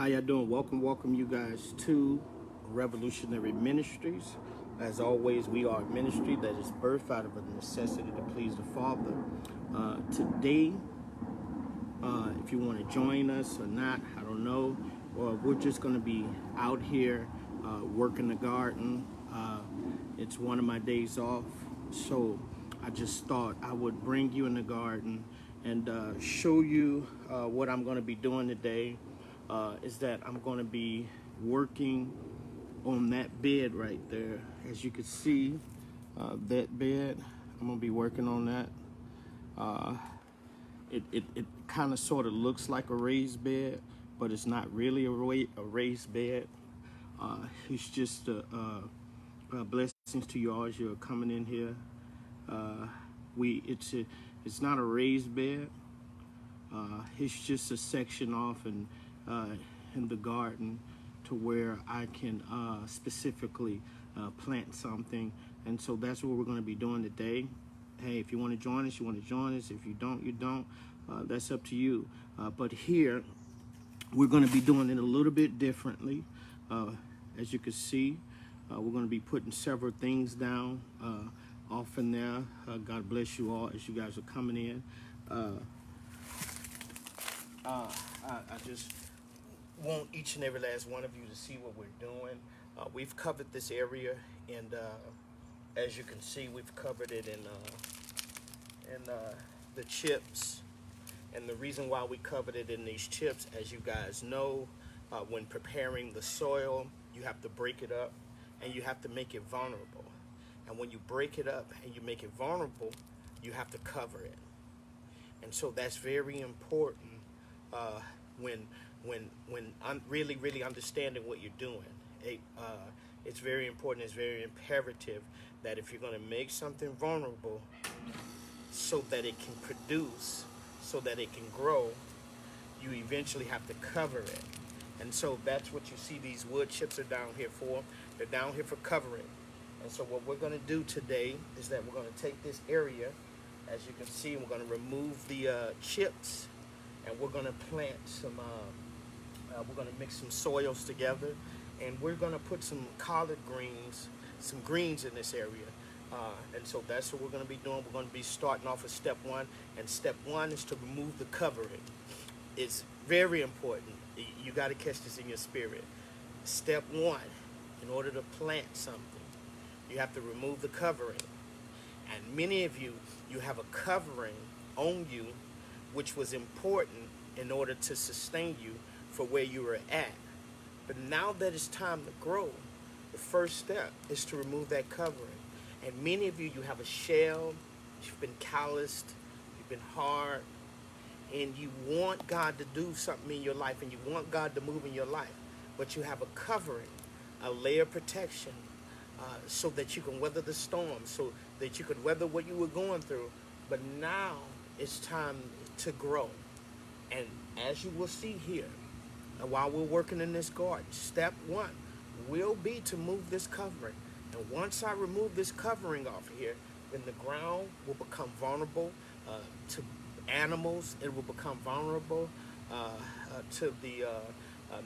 How y'all doing? Welcome you guys to Revolutionary Ministries. As always, we are a ministry that is birthed out of a necessity to please the Father. Today, if you want to join us or not, I don't know. We're just going to be out here working the garden. It's one of my days off, so I just thought I would bring you in the garden and show you what I'm going to be doing today. Is that I'm going to be working on that bed right there. As you can see, that bed, I'm going to be working on that. It kind of sort of looks like a raised bed, but it's not really a raised bed. It's just blessings to you all as you're coming in here. It's not a raised bed. It's just a section off in the garden to where I can specifically plant something. And so that's what we're going to be doing today. Hey, if you want to join us, you want to join us. If you don't, you don't. That's up to you. But here, we're going to be doing it a little bit differently. As you can see, we're going to be putting several things down off in there. God bless you all as you guys are coming in. I just want each and every last one of you to see what we're doing. We've covered this area, and as you can see, we've covered it in the chips. And the reason why we covered it in these chips, as you guys know, when preparing the soil, you have to break it up and you have to make it vulnerable. And when you break it up and you make it vulnerable, you have to cover it. And so that's very important when I'm really understanding what you're doing. It's very important, it's very imperative that if you're going to make something vulnerable so that it can produce, so that it can grow, you eventually have to cover it. And so that's what you see these wood chips are down here for. They're down here for covering. And so what we're going to do today is that we're going to take this area, as you can see, we're going to remove the chips, and we're going to plant some, we're going to mix some soils together, and we're going to put some collard greens, some greens in this area. And so that's what we're going to be doing. We're going to be starting off with step one, and step one is to remove the covering. It's very important. You got to catch this in your spirit. Step one, in order to plant something, you have to remove the covering. And many of you have a covering on you, which was important in order to sustain you for where you were at. But now that it's time to grow, the first step is to remove that covering. And many of you have a shell, you've been calloused, you've been hard, and you want God to do something in your life, and you want God to move in your life, but you have a covering, a layer of protection, so that you can weather the storm, so that you could weather what you were going through. But now it's time to grow. And as you will see here, while we're working in this garden, step one will be to move this covering. And once I remove this covering off here, then the ground will become vulnerable to animals. It will become vulnerable to the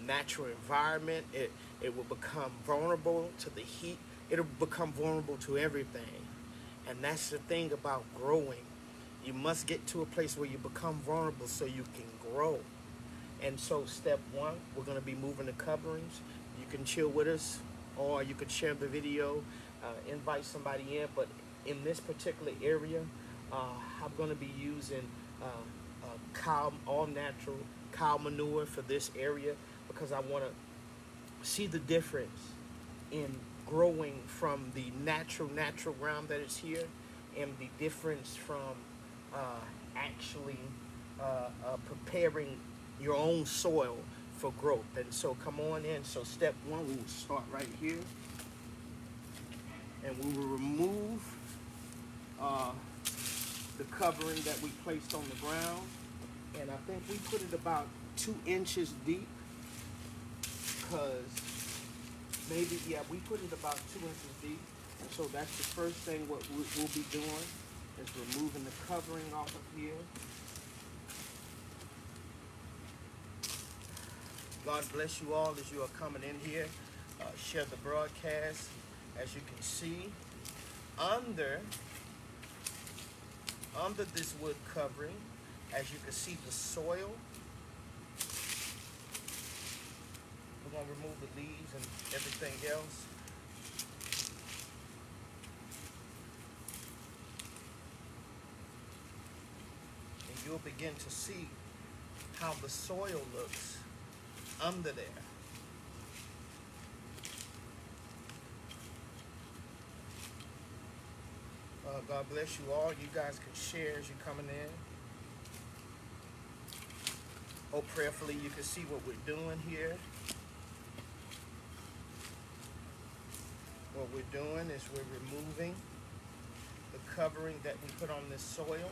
natural environment. It will become vulnerable to the heat. It'll become vulnerable to everything. And that's the thing about growing. You must get to a place where you become vulnerable so you can grow. And so step one, we're going to be moving the coverings. You can chill with us, or you could share the video, invite somebody in. But in this particular area, I'm going to be using all natural cow manure for this area, because I want to see the difference in growing from the natural ground that is here, and the difference from actually preparing your own soil for growth. And so come on in. So step one, we will start right here, and we will remove the covering that we placed on the ground. And I think we put it about 2 inches deep, because we put it about 2 inches deep. And so that's the first thing what we'll be doing, is removing the covering off of here. God bless you all as you are coming in here. Share the broadcast. As you can see, under this wood covering, as you can see the soil. We're going to remove the leaves and everything else. And you'll begin to see how the soil looks under there. God bless you all. You guys can share as you're coming in. Oh, prayerfully you can see what we're doing here. What we're doing is we're removing the covering that we put on this soil.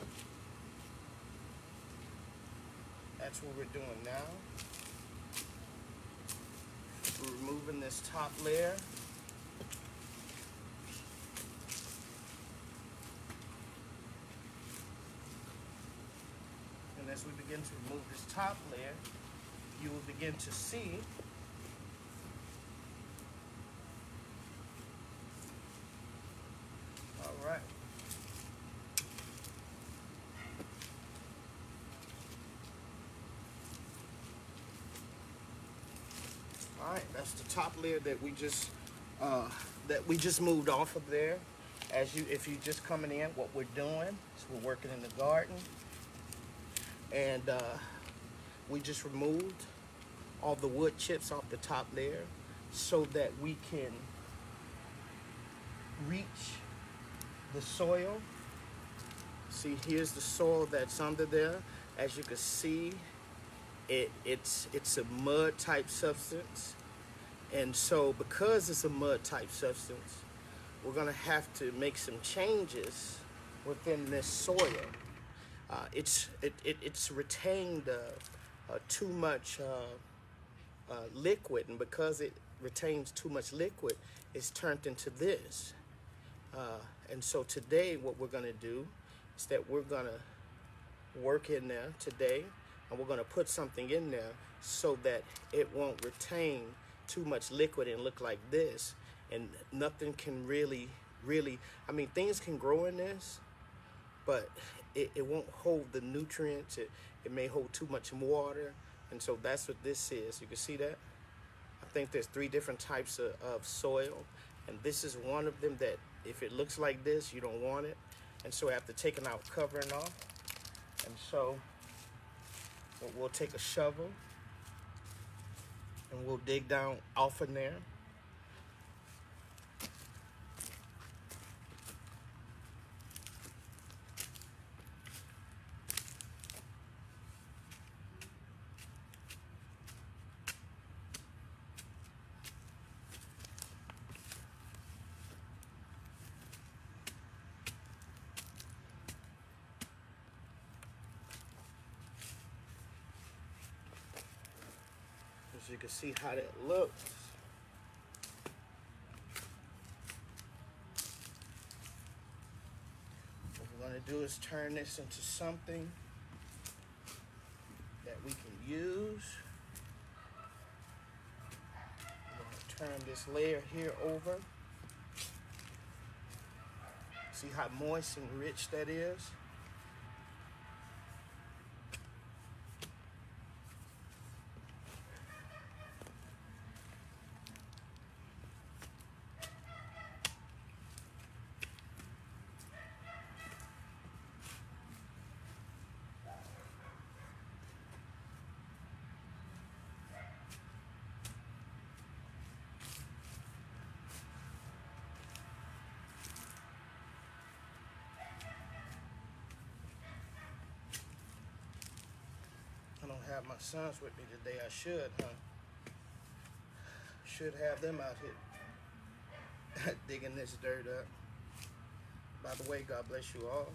That's what we're doing now. We're removing this top layer. And as we begin to remove this top layer, you will begin to see all right. All right, that's the top layer that we just moved off of there. If you're just coming in, what we're doing is we're working in the garden, and we just removed all the wood chips off the top layer so that we can reach the soil. See, here's the soil that's under there. As you can see, it's a mud type substance, and so because it's a mud type substance, we're gonna have to make some changes within this soil. It's retained too much liquid, and because it retains too much liquid, it's turned into this. And so today what we're gonna do is that we're gonna work in there today, and we're gonna put something in there so that it won't retain too much liquid and look like this, and nothing can really, I mean, things can grow in this, but it won't hold the nutrients. It may hold too much water, and so that's what this is. You can see that? I think there's 3 different types of soil, and this is one of them that if it looks like this, you don't want it. And so after taking our covering off, and so we'll take a shovel and we'll dig down off in there. So you can see how that looks. What we're going to do is turn this into something that we can use. I'm going to turn this layer here over. See how moist and rich that is? I don't have my sons with me today. I should, huh? Should have them out here digging this dirt up. By the way, God bless you all.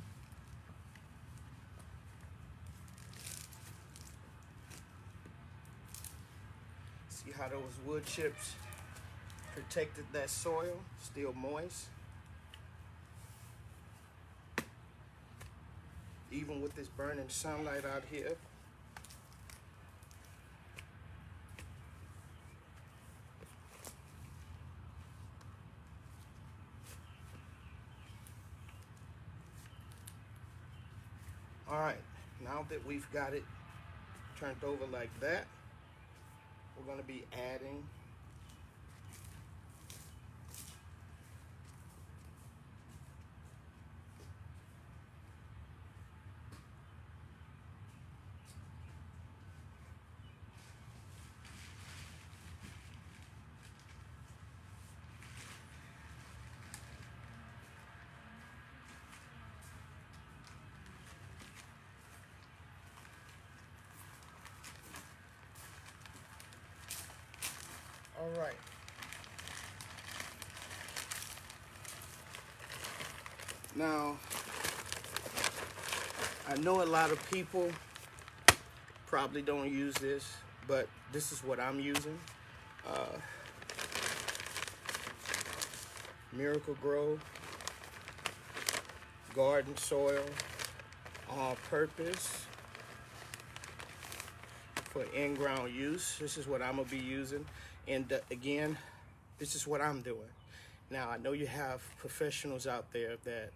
See how those wood chips protected that soil, still moist. Even with this burning sunlight out here. All right, now that we've got it turned over like that, we're going to be adding all right. Now, I know a lot of people probably don't use this, but this is what I'm using. Miracle-Gro garden soil, all purpose for in-ground use. This is what I'm gonna be using. And again, this is what I'm doing. Now, I know you have professionals out there that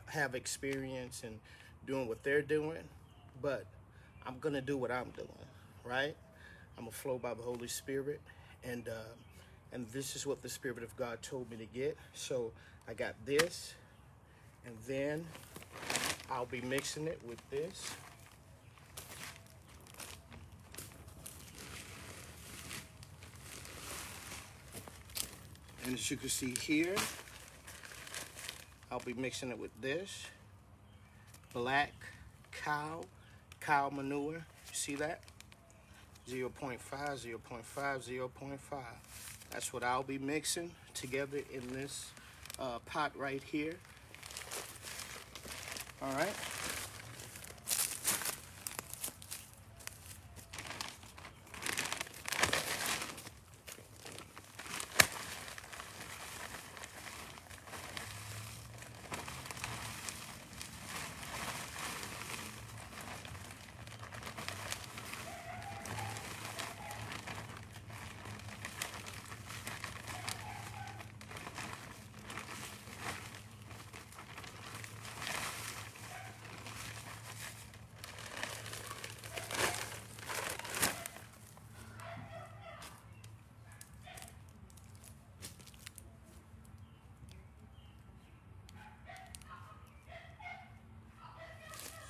have experience in doing what they're doing, but I'm gonna do what I'm doing, right? I'm gonna flow by the Holy Spirit, and this is what the Spirit of God told me to get. So I got this, and then I'll be mixing it with this. And as you can see here, I'll be mixing it with this black cow manure. You see that? 0.5, 0.5, 0.5. That's what I'll be mixing together in this pot right here. All right.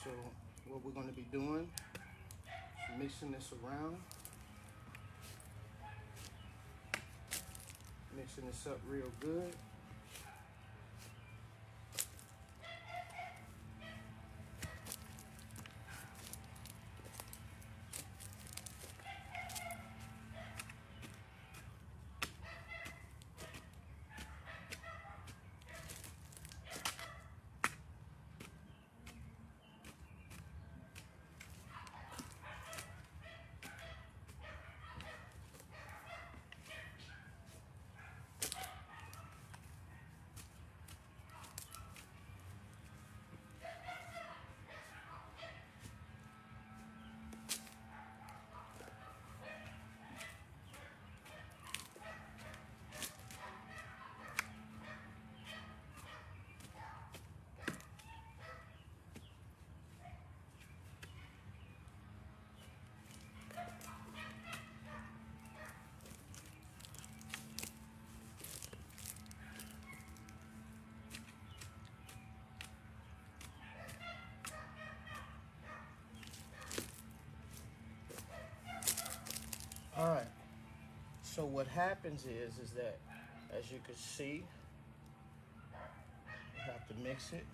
So what we're going to be doing is mixing this around, mixing this up real good. All right. So what happens is that, as you can see, you have to mix it.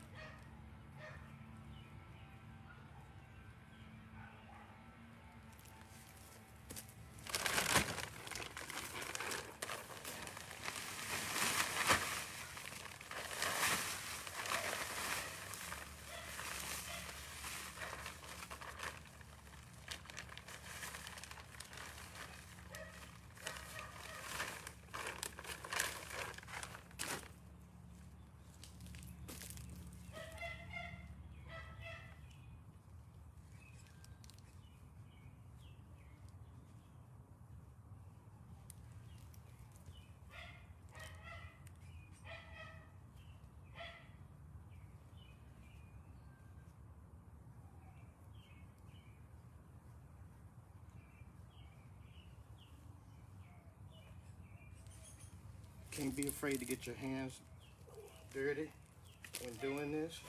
Can't be afraid to get your hands dirty when doing this.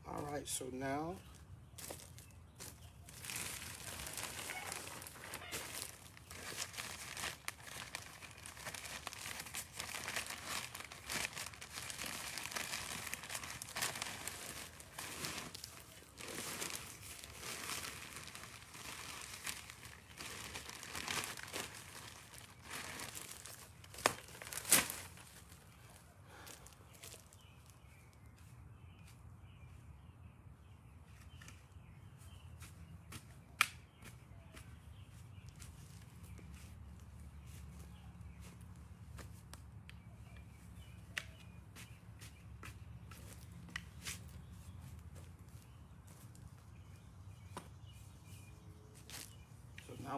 All right, so now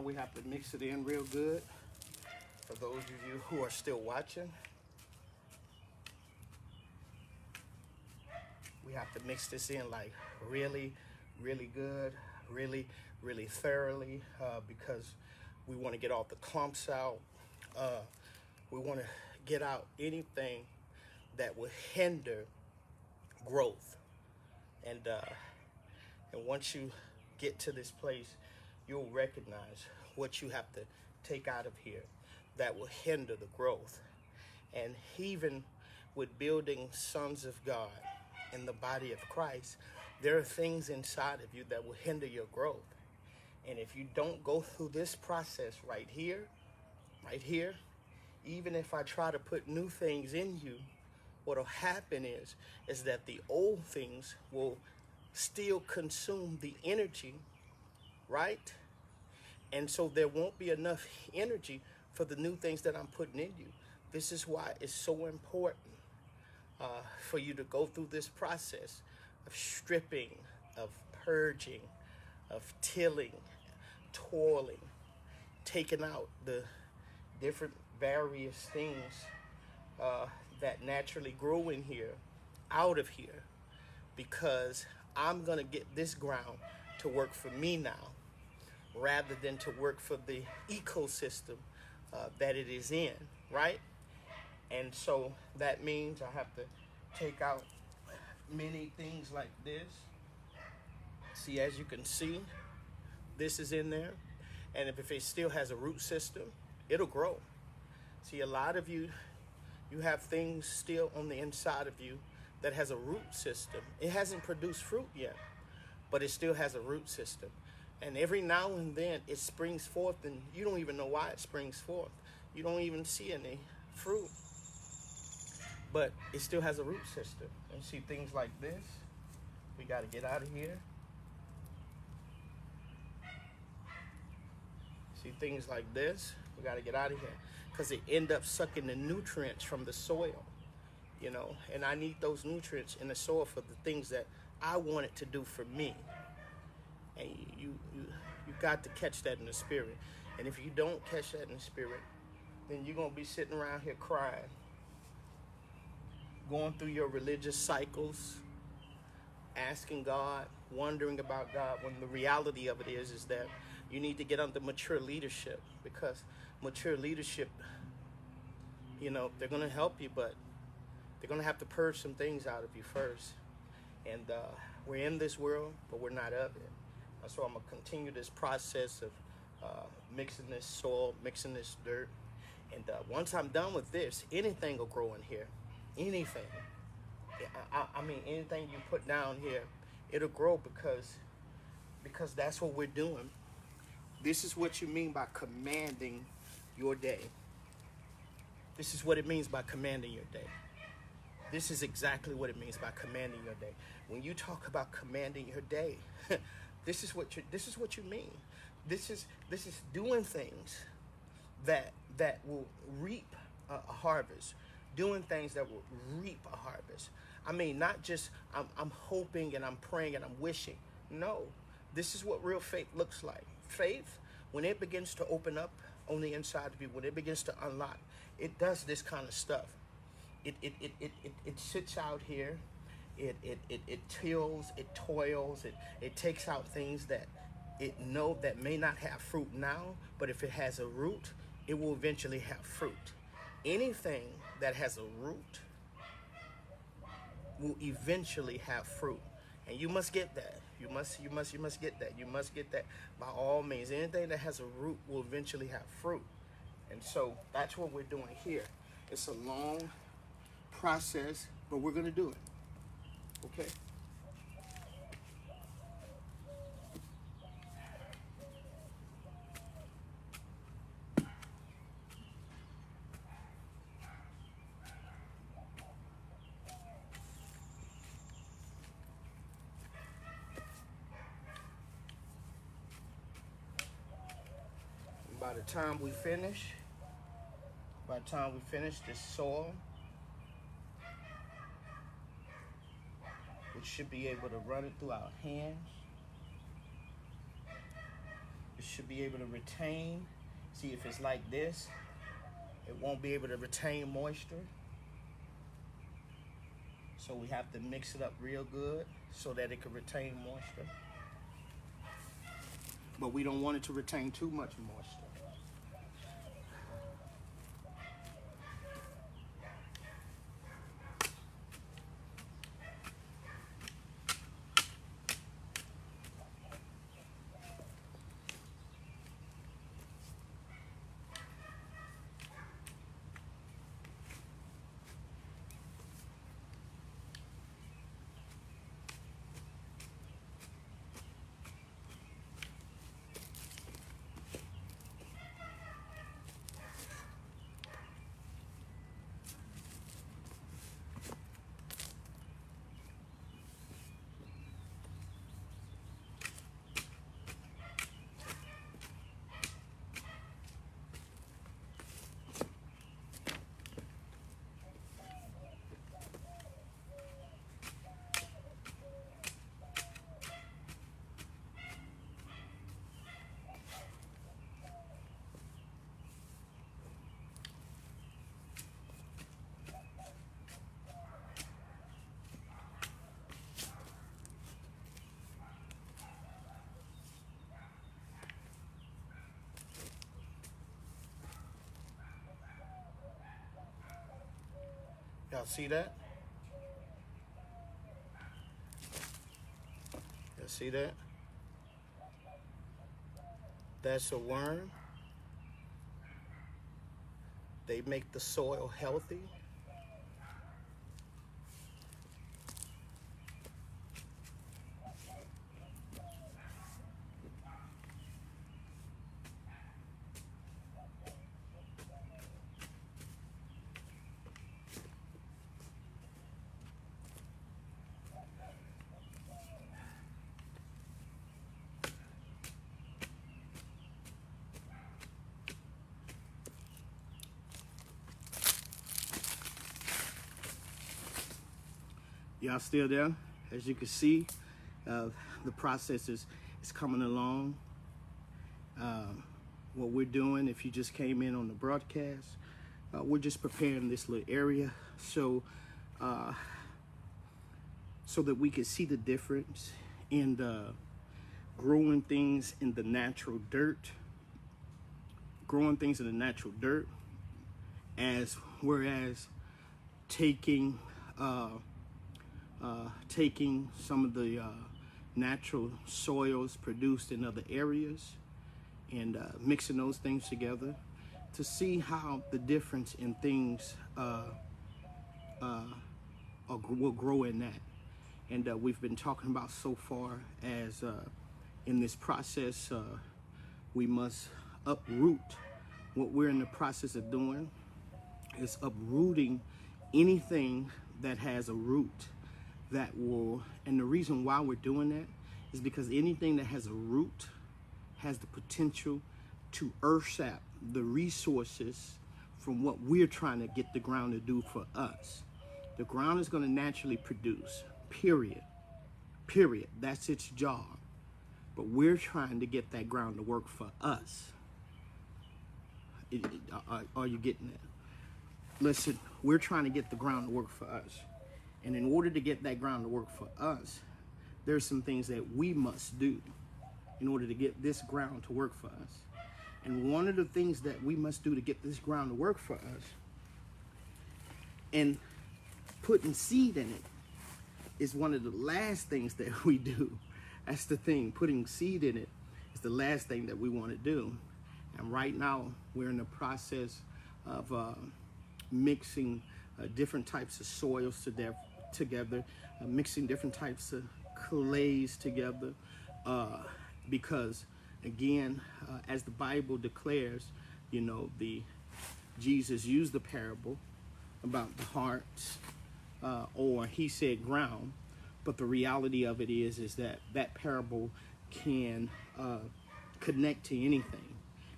now we have to mix it in real good. For those of you who are still watching, we have to mix this in like really, really good, really, really thoroughly, because we want to get all the clumps out. We want to get out anything that will hinder growth. And once you get to this place, you'll recognize what you have to take out of here that will hinder the growth. And even with building sons of God in the body of Christ, there are things inside of you that will hinder your growth. And if you don't go through this process right here, even if I try to put new things in you, what'll happen is that the old things will still consume the energy, right? And so there won't be enough energy for the new things that I'm putting in you. This is why it's so important for you to go through this process of stripping, of purging, of tilling, toiling, taking out the different various things that naturally grow in here, out of here, because I'm gonna get this ground to work for me now, rather than to work for the ecosystem that it is in, right? And so that means I have to take out many things like this. See, as you can see, this is in there. And if it still has a root system, it'll grow. See, a lot of you have things still on the inside of you that has a root system. It hasn't produced fruit yet, but it still has a root system. And every now and then it springs forth, and you don't even know why it springs forth. You don't even see any fruit, but it still has a root system. And see, things like this, we got to get out of here. See, things like this, we got to get out of here, because it end up sucking the nutrients from the soil, you know, and I need those nutrients in the soil for the things that I want it to do for me. And you got to catch that in the spirit. And if you don't catch that in the spirit, then you're going to be sitting around here crying, going through your religious cycles, asking God, wondering about God, when the reality of it is that you need to get under mature leadership, because mature leadership, you know, they're going to help you, but they're going to have to purge some things out of you first. And we're in this world, but we're not of it. So I'm going to continue this process of mixing this soil, mixing this dirt. And once I'm done with this, anything will grow in here. Anything. I mean, anything you put down here, it'll grow, because that's what we're doing. This is what you mean by commanding your day. This is what it means by commanding your day. This is exactly what it means by commanding your day. When you talk about commanding your day, this is what you mean. This is doing things that that will reap a harvest, doing things that will reap a harvest. I mean, not just I'm hoping and I'm praying and I'm wishing. No, this is what real faith looks like. Faith, when it begins to open up on the inside of you, when it begins to unlock, it does this kind of stuff. It sits out here. It tills, it toils, it takes out things that that may not have fruit now, but if it has a root, it will eventually have fruit. Anything that has a root will eventually have fruit. And you must get that. You must get that. You must get that by all means. Anything that has a root will eventually have fruit. And so that's what we're doing here. It's a long process, but we're going to do it. Okay? By the time we finish this soil, we should be able to run it through our hands. It should be able to retain. See, if it's like this, it won't be able to retain moisture. So we have to mix it up real good so that it can retain moisture. But we don't want it to retain too much moisture. Y'all see that? Y'all see that? That's a worm. They make the soil healthy. Y'all still there? As you can see, the process is coming along. What we're doing, if you just came in on the broadcast, we're just preparing this little area so that we can see the difference in growing things in the natural dirt, whereas taking some of the natural soils produced in other areas and mixing those things together to see how the difference in things will grow in that. And we've been talking about so far as in this process, we must uproot. What we're in the process of doing is uprooting anything that has a root that will, and the reason why we're doing that is because anything that has a root has the potential to earth sap the resources from what we're trying to get the ground to do for us. The ground is going to naturally produce, period. Period. That's its job. But we're trying to get that ground to work for us. Are you getting it? Listen, we're trying to get the ground to work for us. And in order to get that ground to work for us, there's some things that we must do in order to get this ground to work for us. And one of the things that we must do to get this ground to work for us, and putting seed in it, is one of the last things that we do. That's the thing. Putting seed in it is the last thing that we want to do. And right now, we're in the process of mixing different types of soils together, mixing different types of clays together, because, again, as the Bible declares, you know, Jesus used the parable about the hearts, or he said ground, but the reality of it is that parable can connect to anything.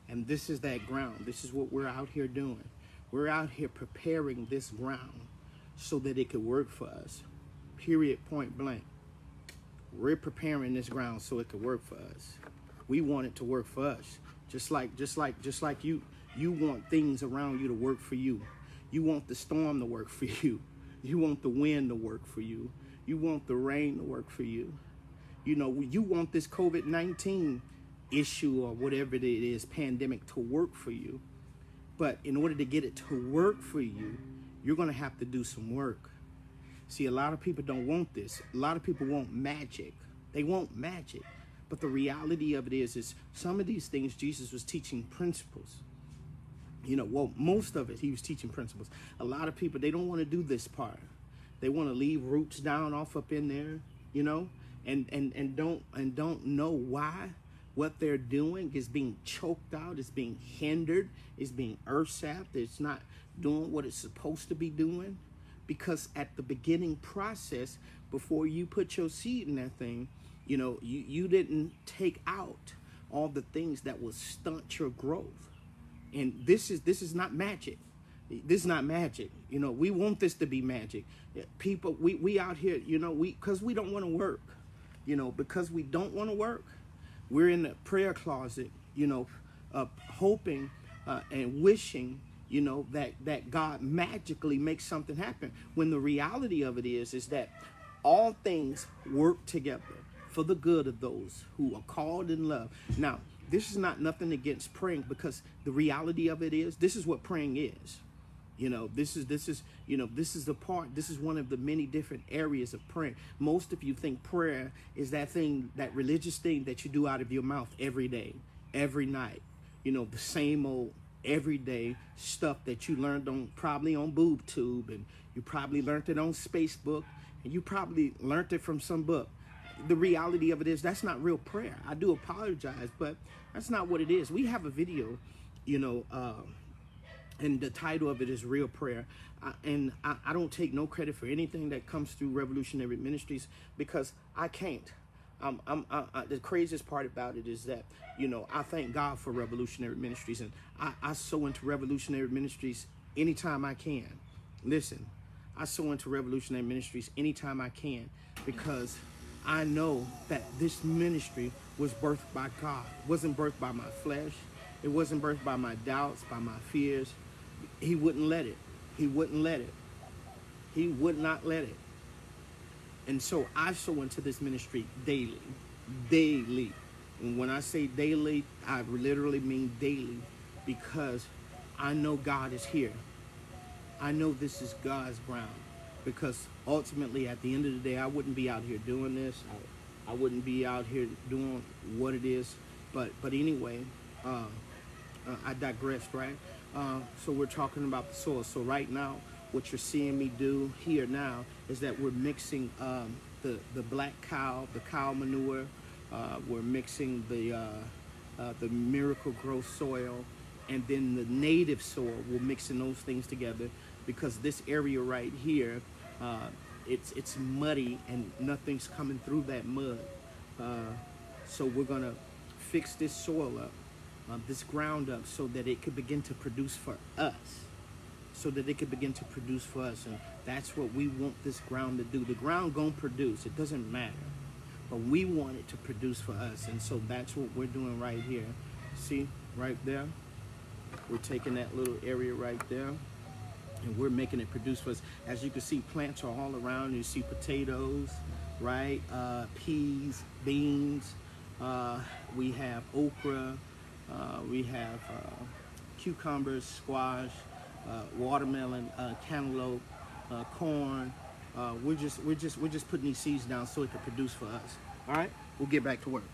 And this is that ground. This is what we're out here doing. We're out here preparing this ground so that it could work for us. Period, point blank. We're preparing this ground so it could work for us. We want it to work for us. Just like you want things around you to work for you. You want the storm to work for you. You want the wind to work for you. You want the rain to work for you. You know, you want this COVID-19 issue or whatever it is, pandemic, to work for you. But in order to get it to work for you, you're going to have to do some work. See, a lot of people don't want this. A lot of people want magic. They want magic. But the reality of it is some of these things Jesus was teaching principles. You know, well, most of it, he was teaching principles. A lot of people, they don't want to do this part. They want to leave roots down off up in there, you know, and don't know why what they're doing is being choked out, is being hindered, is being earth-sapped, it's not doing what it's supposed to be doing. Because at the beginning process, before you put your seed in that thing, you know, you didn't take out all the things that will stunt your growth. And this is not magic. This is not magic. You know, we want this to be magic. People, we out here, you know, because we don't want to work. You know, because we don't want to work, we're in the prayer closet, you know, hoping and wishing, you know, that God magically makes something happen. When the reality of it is that all things work together for the good of those who are called in love. Now, this is not nothing against praying, because the reality of it is this is what praying is. You know, this is the part. This is one of the many different areas of prayer. Most of you think prayer is that thing, that religious thing that you do out of your mouth every day, every night. You know, the same old everyday stuff that you learned probably on BoobTube, and you probably learned it on Spacebook, and you probably learned it from some book. The reality of it is that's not real prayer. I do apologize, but that's not what it is. We have a video, you know, and the title of it is Real Prayer. I don't take no credit for anything that comes through Revolutionary Ministries, because I can't. The craziest part about it is that, you know, I thank God for Revolutionary Ministries, and I sow into Revolutionary Ministries anytime I can. Listen, I sow into Revolutionary Ministries anytime I can, because I know that this ministry was birthed by God. It wasn't birthed by my flesh. It wasn't birthed by my doubts, by my fears. He wouldn't let it. He wouldn't let it. He would not let it. And so I sow into this ministry daily. Daily. And when I say daily, I literally mean daily, because I know God is here. I know this is God's ground, because ultimately at the end of the day, I wouldn't be out here doing this. I wouldn't be out here doing what it is. But anyway, I digressed, right? So we're talking about the soil. So right now, what you're seeing me do here now is that we're mixing the black cow, the cow manure. We're mixing the Miracle Grow soil, and then the native soil. We're mixing those things together, because this area right here, it's muddy and nothing's coming through that mud. So we're gonna fix this soil up. this ground up so that it could begin to produce for us. So that it could begin to produce for us. And that's what we want this ground to do. The ground gonna produce. It doesn't matter. But we want it to produce for us. And so that's what we're doing right here. See, right there? We're taking that little area right there, and we're making it produce for us. As you can see, plants are all around. You see potatoes, right? Peas, beans. We have okra. We have cucumbers, squash, watermelon, cantaloupe, corn. We're just putting these seeds down so it can produce for us. All right, we'll get back to work.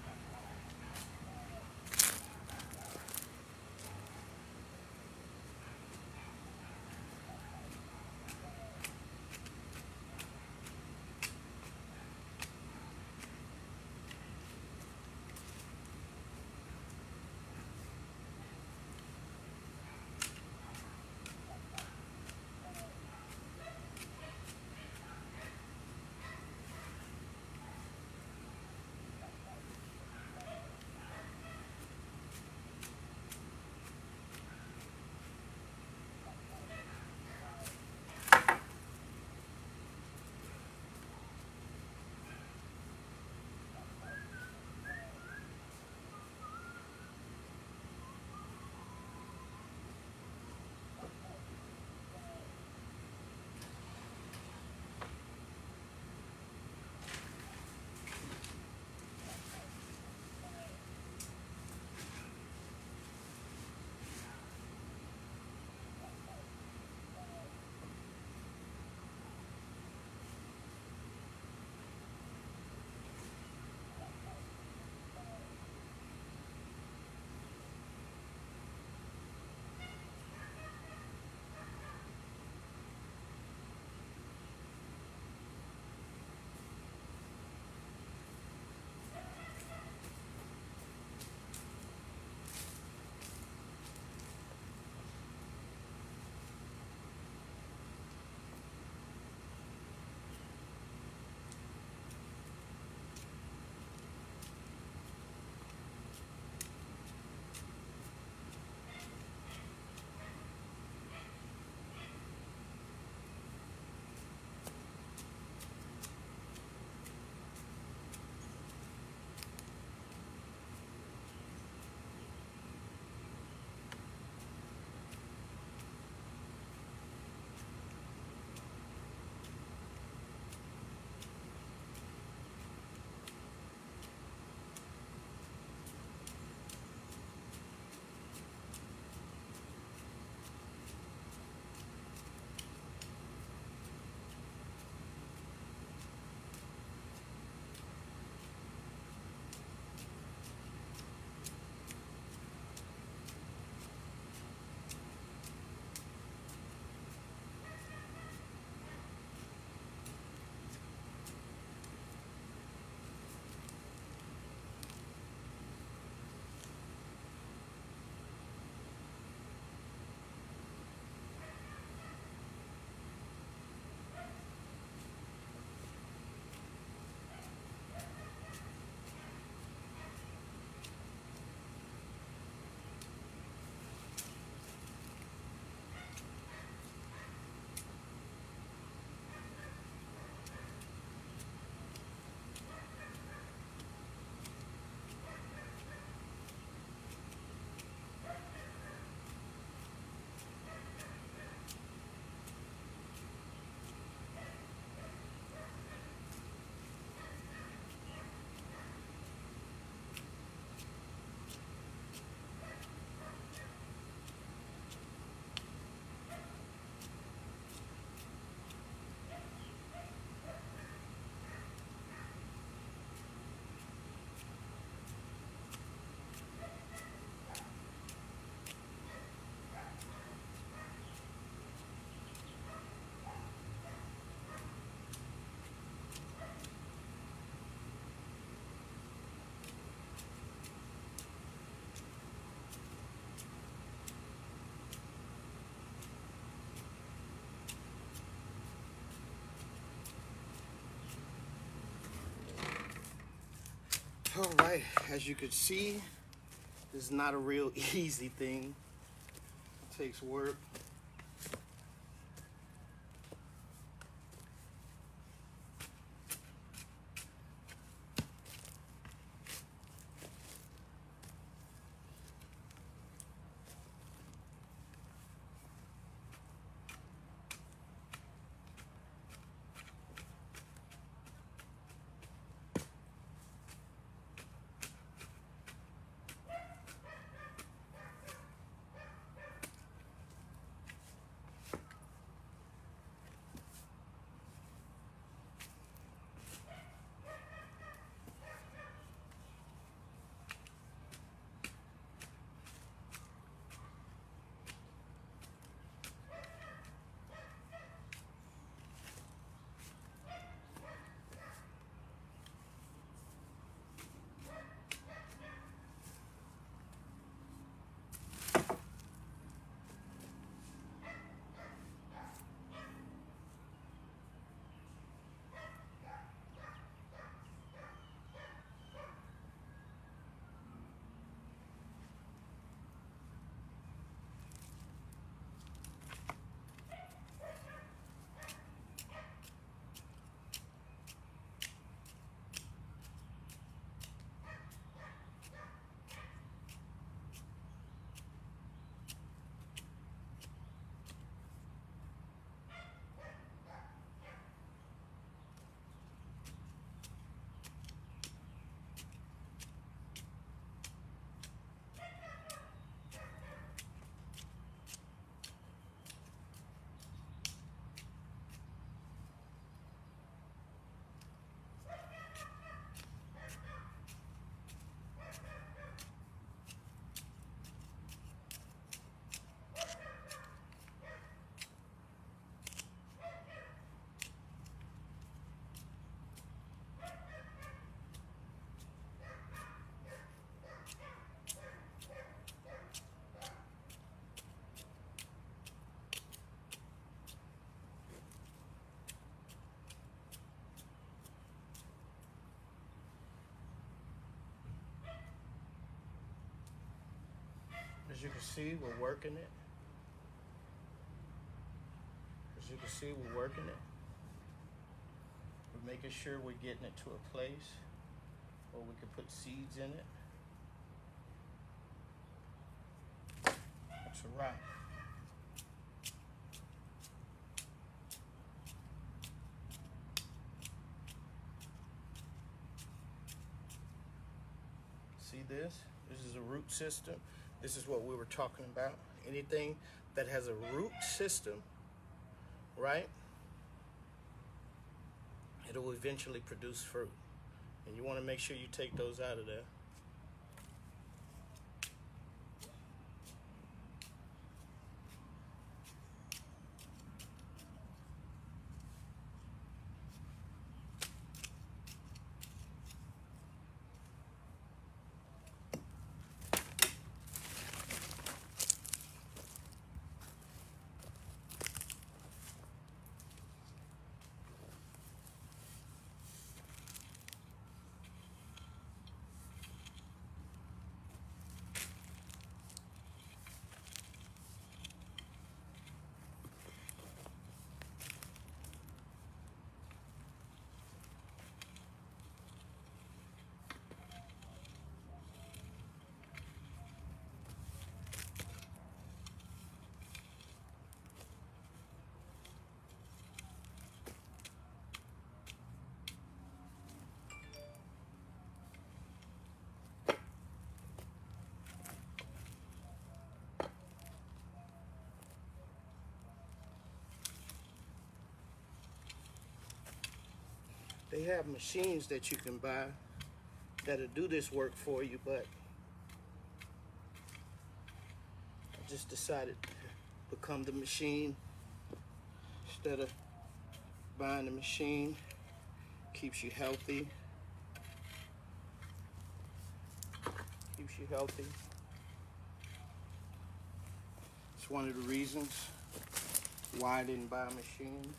All right, as you can see, is not a real easy thing. It takes work. As you can see, we're working it. As you can see, we're working it. We're making sure we're getting it to a place where we can put seeds in it. That's a wrap. See this? This is a root system. This is what we were talking about. Anything that has a root system, right? It'll eventually produce fruit. And you want to make sure you take those out of there. They have machines that you can buy that'll do this work for you, but I just decided to become the machine instead of buying the machine. Keeps you healthy. Keeps you healthy. It's one of the reasons why I didn't buy a machine.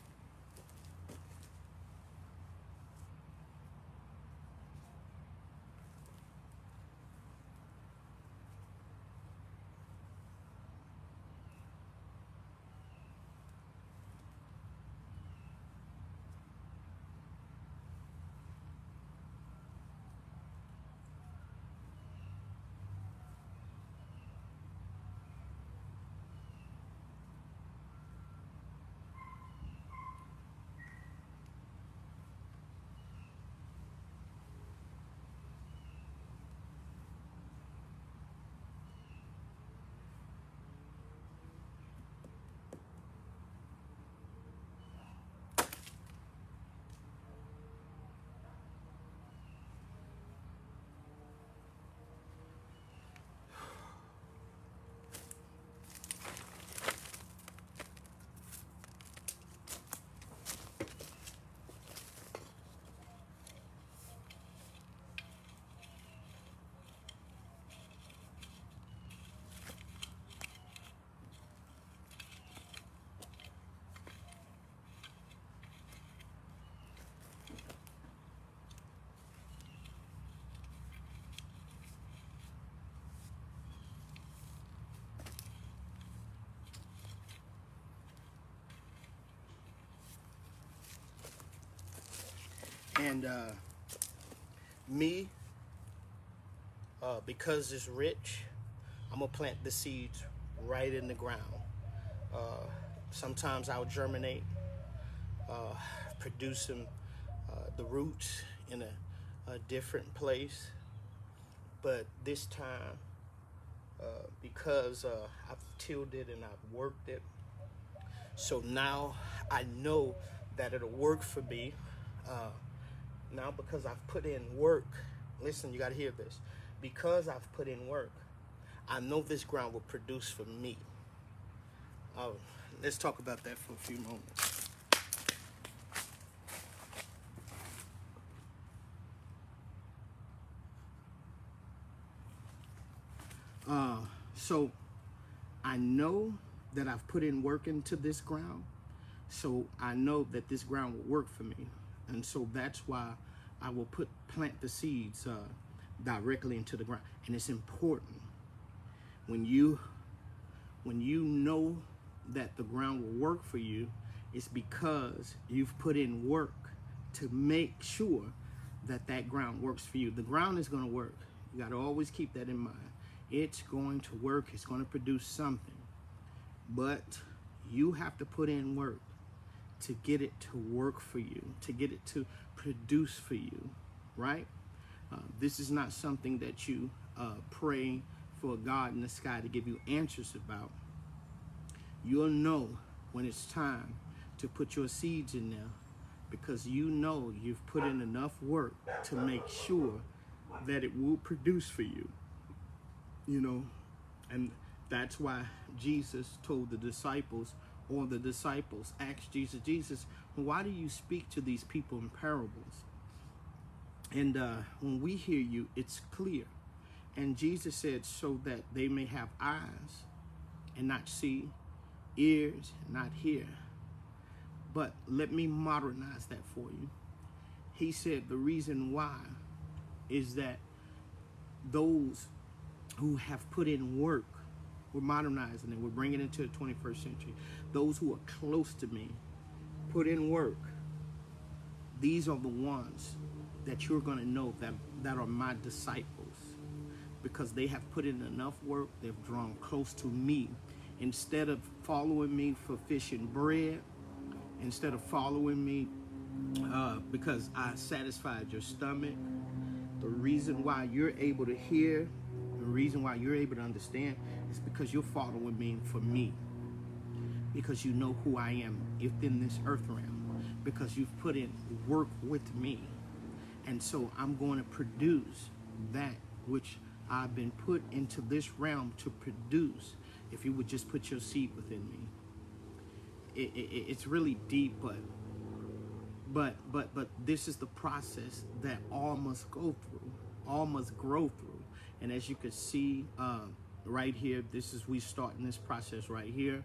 And me, because it's rich, I'm going to plant the seeds right in the ground. Sometimes I'll germinate, producing the roots in a different place. But this time, because I've tilled it and I've worked it, so now I know that it'll work for me. Now because I've put in work, listen, you got to hear this. Because I've put in work, I know this ground will produce for me. Let's talk about that for a few moments. So I know that I've put in work into this ground, so I know that this ground will work for me. And so that's why I will plant the seeds directly into the ground. And it's important when you know that the ground will work for you, it's because you've put in work to make sure that that ground works for you. The ground is going to work. You got to always keep that in mind. It's going to work. It's going to produce something. But you have to put in work to get it to work for you, to get it to produce for you, right? This is not something that you pray for God in the sky to give you answers about. You'll know when it's time to put your seeds in there, because you know you've put in enough work to make sure that it will produce for you. You know, and that's why Jesus told the disciples, or the disciples asked Jesus, why do you speak to these people in parables? And when we hear you, it's clear. And Jesus said, so that they may have eyes and not see, ears and not hear. But let me modernize that for you. He said the reason why is that those who have put in work, we're modernizing it, we're bringing it into the 21st century. Those who are close to me, put in work. These are the ones that you're going to know that are my disciples, because they have put in enough work. They've drawn close to me. Instead of following me for fish and bread, instead of following me because I satisfied your stomach, the reason why you're able to hear, the reason why you're able to understand is because you're following me for me. Because you know who I am within this earth realm. Because you've put in work with me. And so I'm going to produce that which I've been put into this realm to produce. If you would just put your seed within me. It's really deep, but this is the process that all must go through, all must grow through. And as you can see right here, we starting this process right here.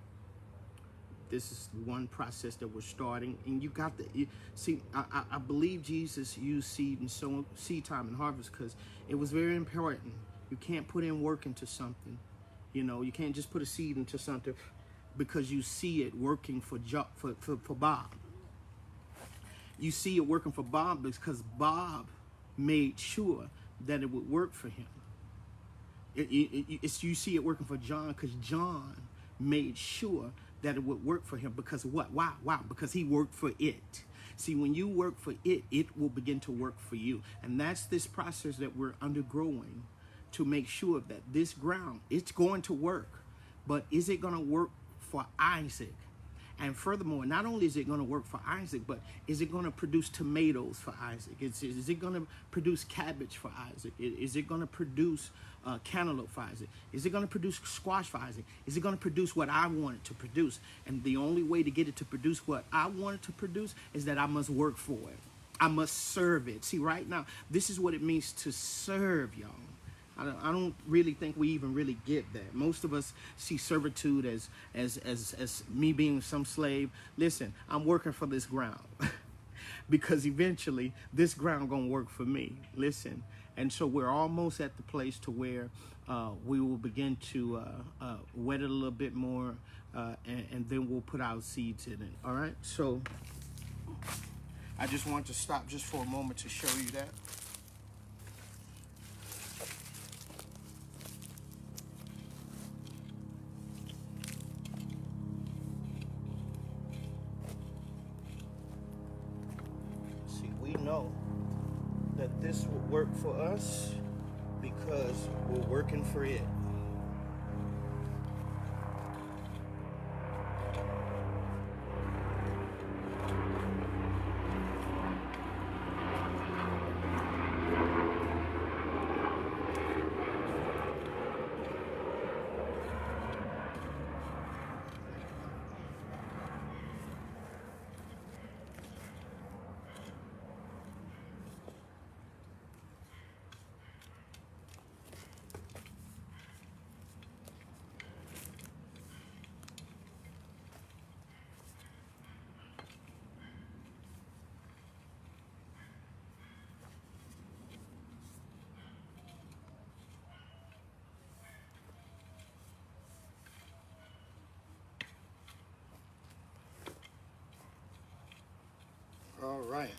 This is one process that we're starting, and you got see. I believe Jesus used seed and seed time and harvest because it was very important. You can't put in work into something. You know, you can't just put a seed into something because you see it working for Bob. You see it working for Bob because Bob made sure that it would work for him. You see it working for John because John made sure that it would work for him because what? Why? Because he worked for it. See, when you work for it, it will begin to work for you. And that's this process that we're undergoing to make sure that this ground, it's going to work. But is it going to work for Isaac? And furthermore, not only is it going to work for Isaac, but is it going to produce tomatoes for Isaac? Is it going to produce cabbage for Isaac? Is it going to produce cantaloupe for Isaac? Is it going to produce squash for Isaac? Is it going to produce what I want it to produce? And the only way to get it to produce what I want it to produce is that I must work for it. I must serve it. See, right now, this is what it means to serve, y'all. I don't really think we even really get that. Most of us see servitude as me being some slave. Listen, I'm working for this ground because eventually this ground gonna work for me. Listen, and so we're almost at the place to where we will begin to wet it a little bit more, and then we'll put our seeds in it. All right. So I just want to stop just for a moment to show you that. See, we know that this will work for us because we're working for it. All right.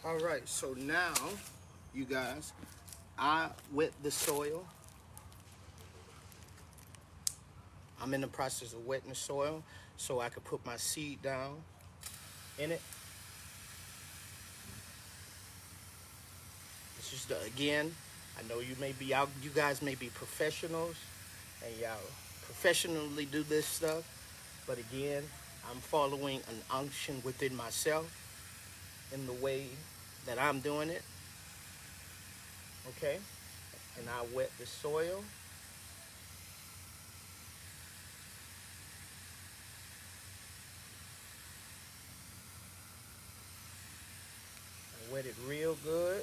All right, so now, you guys, I wet the soil. I'm in the process of wetting the soil so I could put my seed down in it. It's just, again, I know you guys may be professionals, and y'all professionally do this stuff, but again, I'm following an unction within myself in the way that I'm doing it, okay? And I wet the soil. I wet it real good.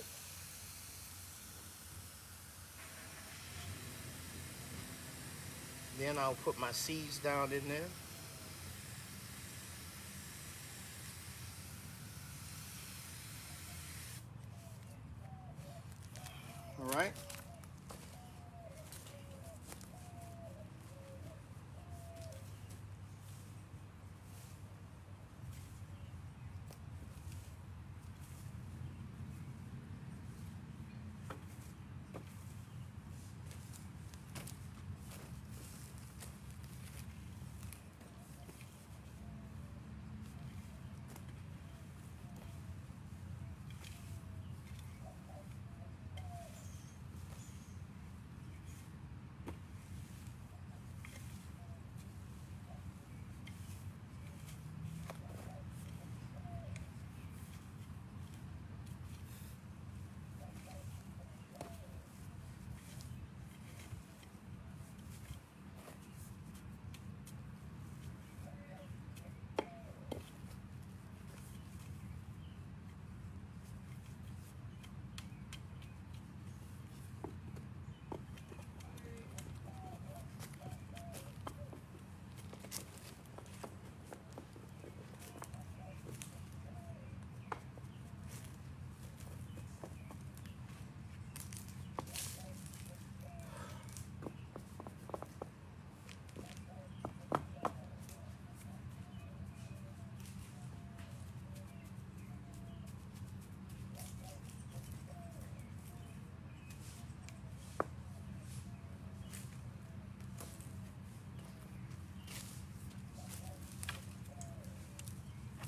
Then I'll put my seeds down in there. All right.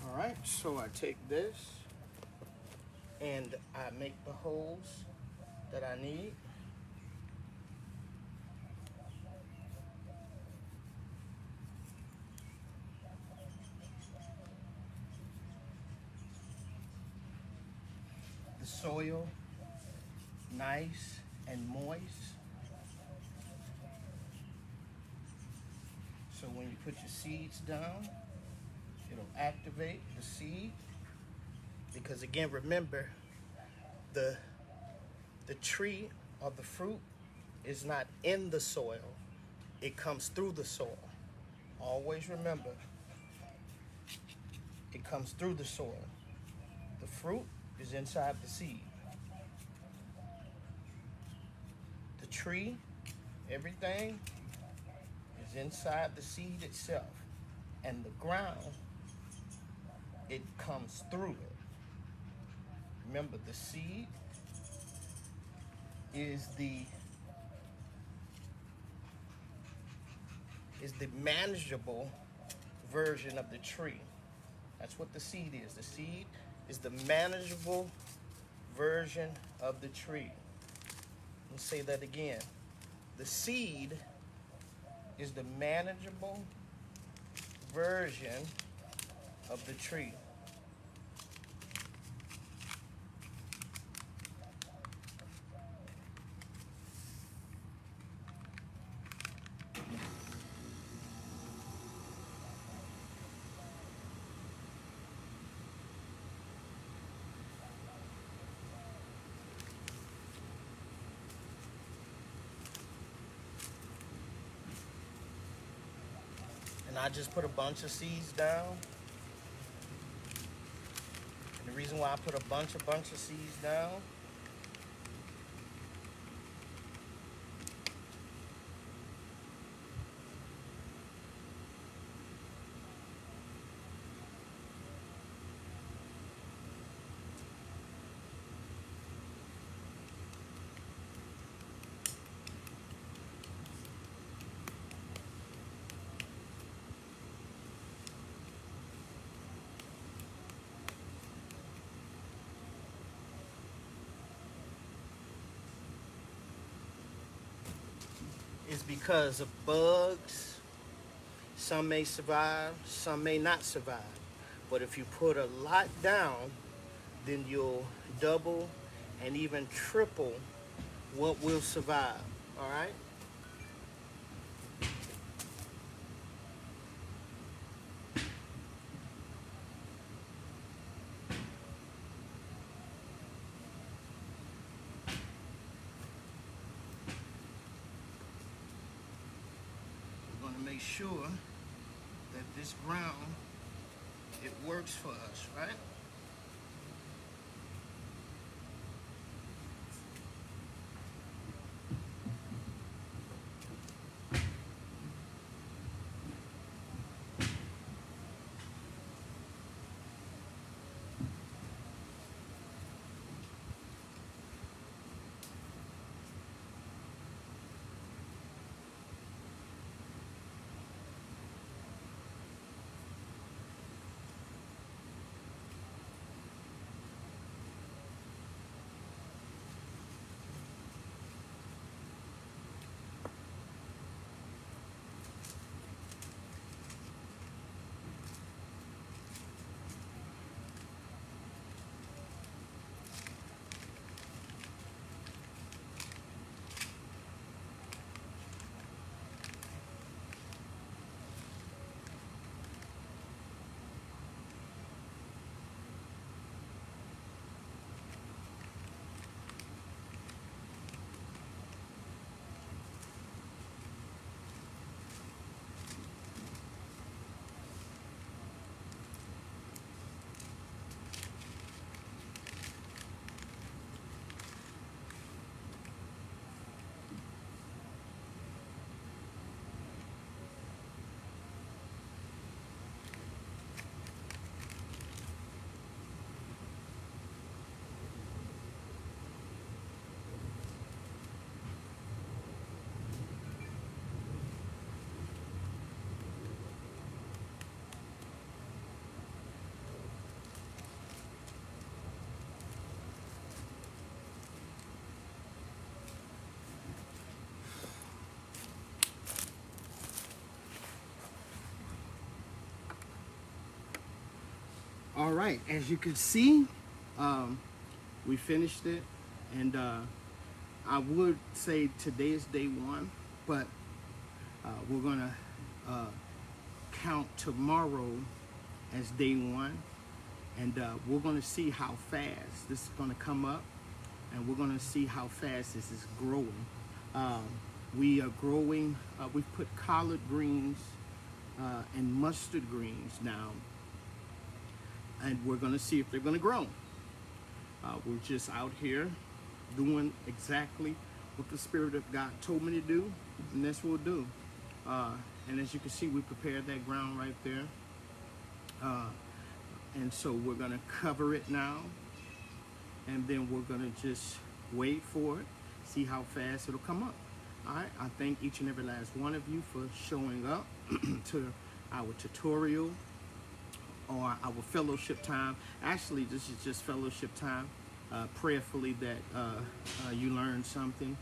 All right, so I take this and I make the holes that I need. The soil nice and moist. So when you put your seeds down, it'll activate the seed. Because again, remember, the tree or the fruit is not in the soil. It comes through the soil. Always remember, it comes through the soil. The fruit is inside the seed. The tree, everything is inside the seed itself. And the ground, it comes through it. Remember, the seed is the manageable version of the tree. That's what the seed is. The seed is the manageable version of the tree. Let's say that again. The seed is the manageable version of the tree. And I just put a bunch of seeds down. And the reason why I put a bunch of seeds down is because of bugs. Some may survive, some may not survive. But if you put a lot down, then you'll double and even triple what will survive. All right? to make sure that this ground, it works for us, right? All right, as you can see, we finished it, and I would say today is day one, but we're gonna count tomorrow as day one, and we're gonna see how fast this is gonna come up, and we're gonna see how fast this is growing. We are growing, we've put collard greens and mustard greens now, and we're gonna see if they're gonna grow. We're just out here doing exactly what the Spirit of God told me to do, and that's what we'll do. And as you can see, we prepared that ground right there. And so we're gonna cover it now, and then we're gonna just wait for it, see how fast it'll come up. All right, I thank each and every last one of you for showing up to our tutorial or our fellowship time. Actually, this is just fellowship time. Prayerfully that you learned something.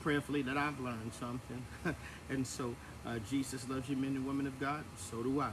Prayerfully that I've learned something. And so Jesus loves you, men and women of God. So do I.